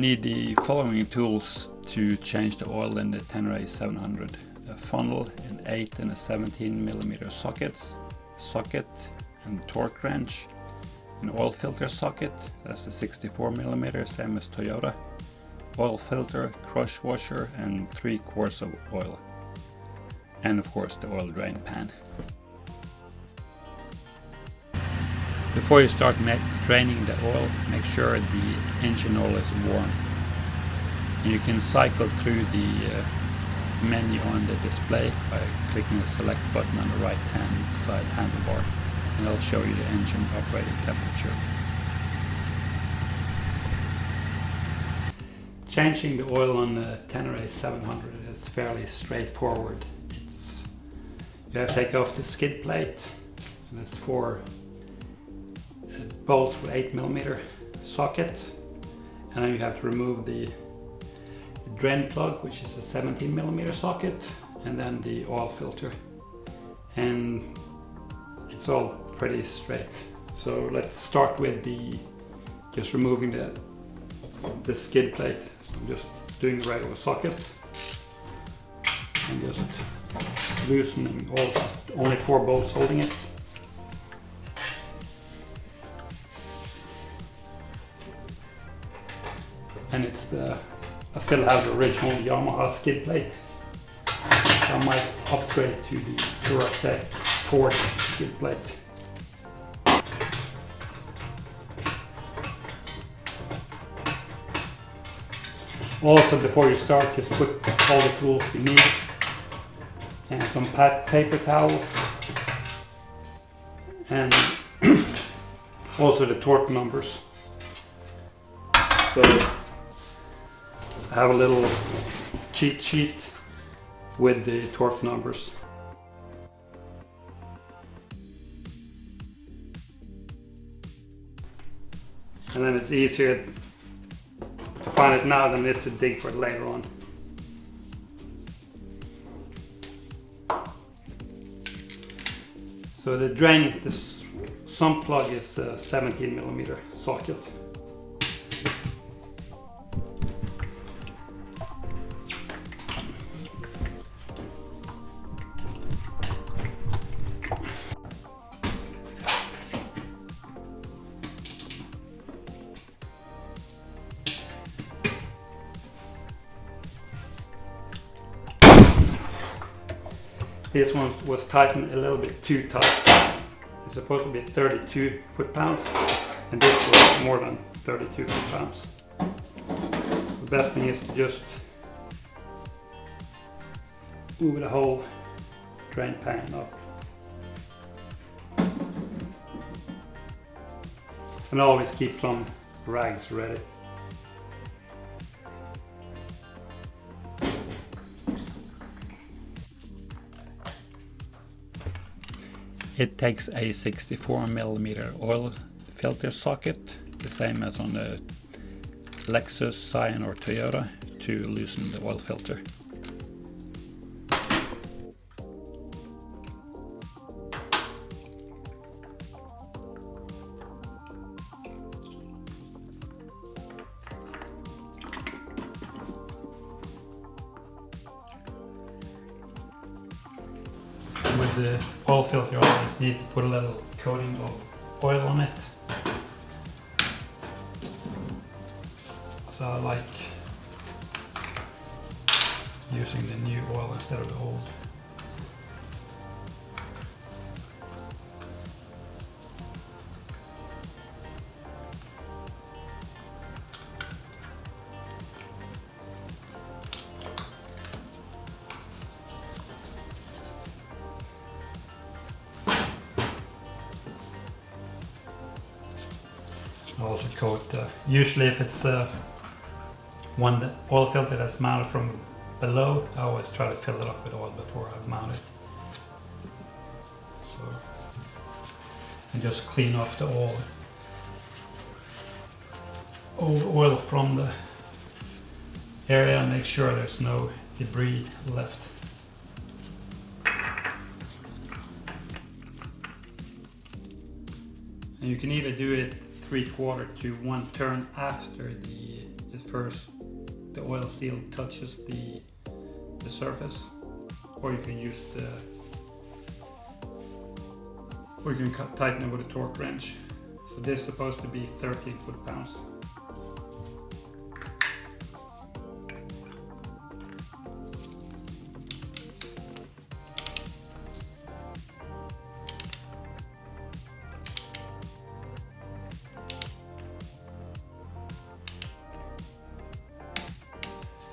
need the following tools to change the oil in the Ténéré 700. A funnel, an 8 and a 17mm socket and torque wrench, an oil filter socket, that's the 64mm, same as Toyota, oil filter, crush washer, and 3 quarts of oil, and of course the oil drain pan. Before you start draining the oil, make sure the engine oil is warm. And you can cycle through the menu on the display by clicking the select button on the right hand side handlebar, and it'll show you the engine operating temperature. Changing the oil on the Ténéré 700 is fairly straightforward. You have to take off the skid plate, and there's 4 bolts with 8mm socket, and then you have to remove the drain plug, which is a 17mm socket, and then the oil filter, and it's all pretty straight. So let's start with just removing the skid plate. So I'm just doing the regular socket and just loosening only 4 bolts holding it. And I still have the original Yamaha skid plate. I might upgrade to the Ténéré Ford skid plate. Also, before you start, just put all the tools you need and some paper towels, and also the torque numbers. So I have a little cheat sheet with the torque numbers. And then it's easier to find it now than it is to dig for it later on. So the drain, this sump plug is a 17mm socket. This one was tightened a little bit too tight. It's supposed to be 32 foot-pounds, and this was more than 32 foot-pounds. The best thing is to just move the whole drain pan up. And always keep some rags ready. It takes a 64mm oil filter socket, the same as on the Lexus, Scion or Toyota, to loosen the oil filter. With the oil filter, you always need to put a little coating of oil on it. So I like using the new oil instead of the old. I also coat, usually if it's one oil filter that's mounted from below, I always try to fill it up with oil before I mount it. So, and just clean off the old oil from the area and make sure there's no debris left. And you can either do it 3/4 to 1 turn after the at first the oil seal touches the surface, or you can use or you can tighten it with a torque wrench. So this is supposed to be 13 foot-pounds.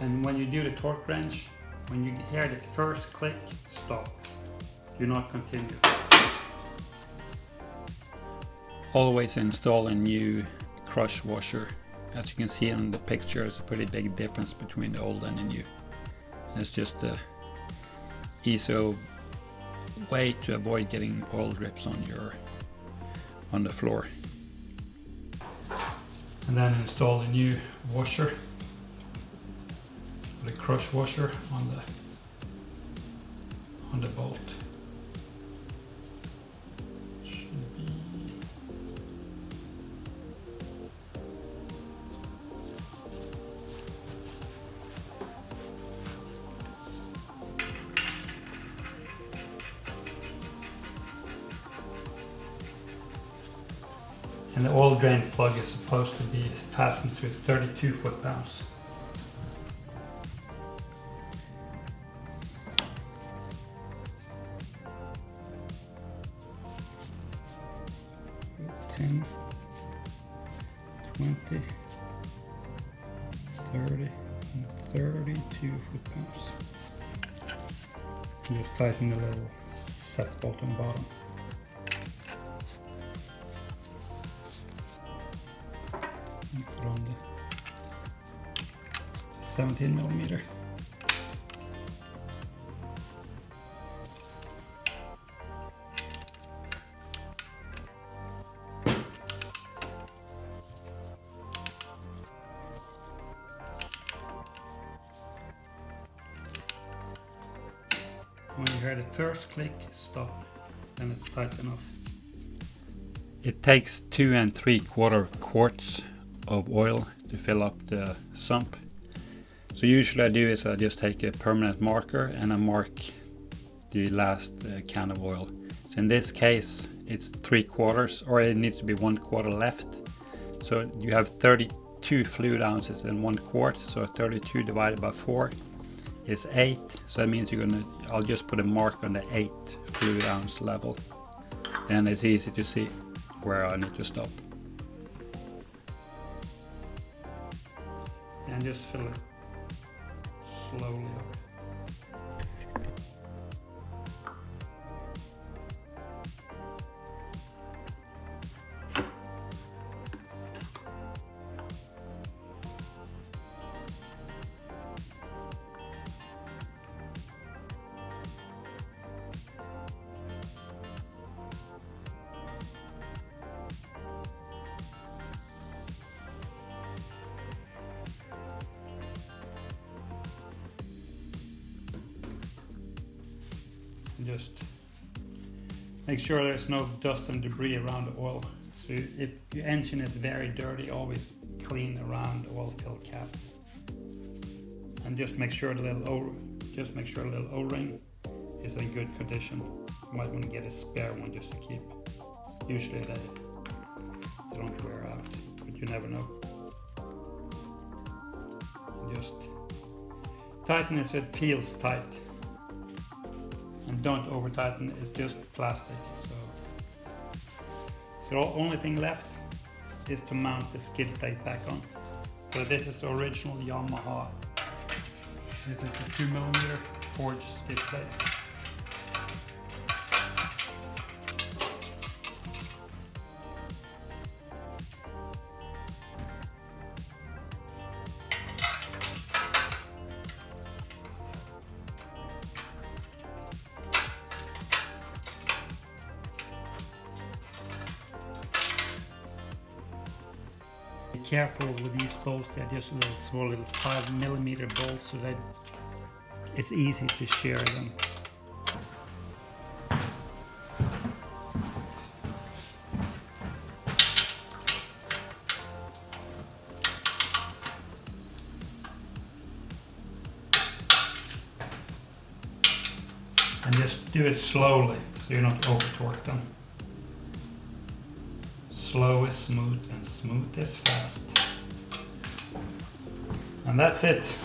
And when you do the torque wrench, when you hear the first click, stop. Do not continue. Always install a new crush washer. As you can see in the picture, there's a pretty big difference between the old and the new. It's just a easy way to avoid getting oil drips on the floor. And then install a new washer, the crush washer on the bolt. Should be and the oil drain plug is supposed to be fastened to 32 foot-pounds. $10, $20, $30, and 32 foot-pounds. Just tighten the little set bolt on the bottom. And put on the 17 millimeter. When you hear the first click, stop, then it's tight enough. It takes 2 3/4 quarts of oil to fill up the sump. So usually I do is I just take a permanent marker and I mark the last can of oil. So in this case it's 3/4, or it needs to be 1/4 left. So you have 32 fluid ounces in 1 quart, so 32 divided by 4 is 8. So that means I'll just put a mark on the 8 fluid ounce level, and it's easy to see where I need to stop. And just fill it slowly up. Just make sure there's no dust and debris around the oil. So if your engine is very dirty, always clean around the oil fill cap, and just make sure the little O-ring is in good condition. You might want to get a spare one just to keep. Usually they don't wear out, but you never know. And just tighten it so it feels tight. And don't over tighten, it's just plastic. So the only thing left is to mount the skid plate back on. So this is the original Yamaha. This is a 2mm forged skid plate. Be careful with these bolts, they're just little small little 5mm bolts, so that it's easy to shear them. And just do it slowly, so you're not over torqued them. Slow is smooth and smooth is fast. And that's it.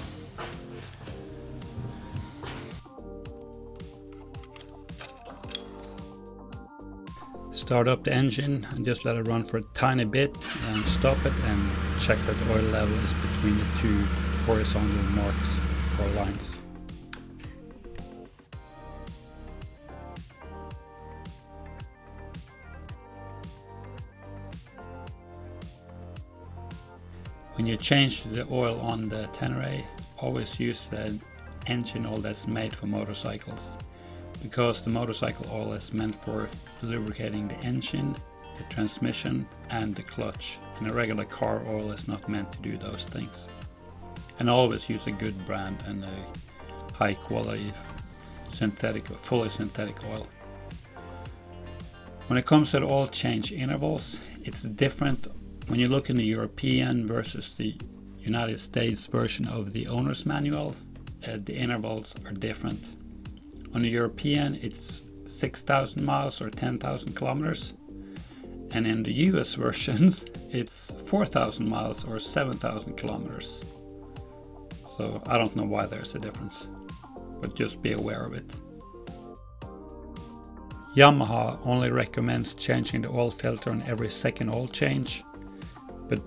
Start up the engine and just let it run for a tiny bit and stop it and check that the oil level is between the two horizontal marks or lines. When you change the oil on the Ténéré, always use the engine oil that's made for motorcycles, because the motorcycle oil is meant for lubricating the engine, the transmission and the clutch, and a regular car oil is not meant to do those things. And always use a good brand and a high quality fully synthetic oil. When it comes to the oil change intervals, it's different when you look in the European versus the United States version of the owner's manual. The intervals are different. On the European, it's 6,000 miles or 10,000 kilometers, and in the US versions, it's 4,000 miles or 7,000 kilometers. So I don't know why there's a difference, but just be aware of it. Yamaha only recommends changing the oil filter on every second oil change, but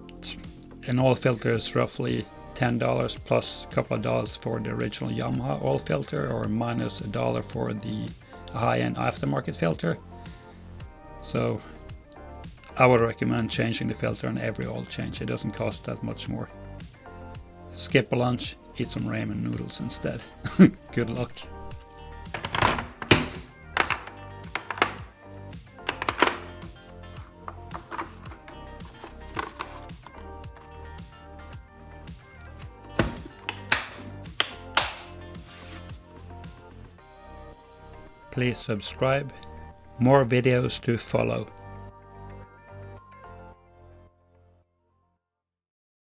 an oil filter is roughly $10 plus a couple of dollars for the original Yamaha oil filter, or minus $1 for the high-end aftermarket filter. So I would recommend changing the filter on every oil change. It doesn't cost that much more. Skip a lunch, eat some ramen noodles instead. Good luck. Please subscribe. More videos to follow.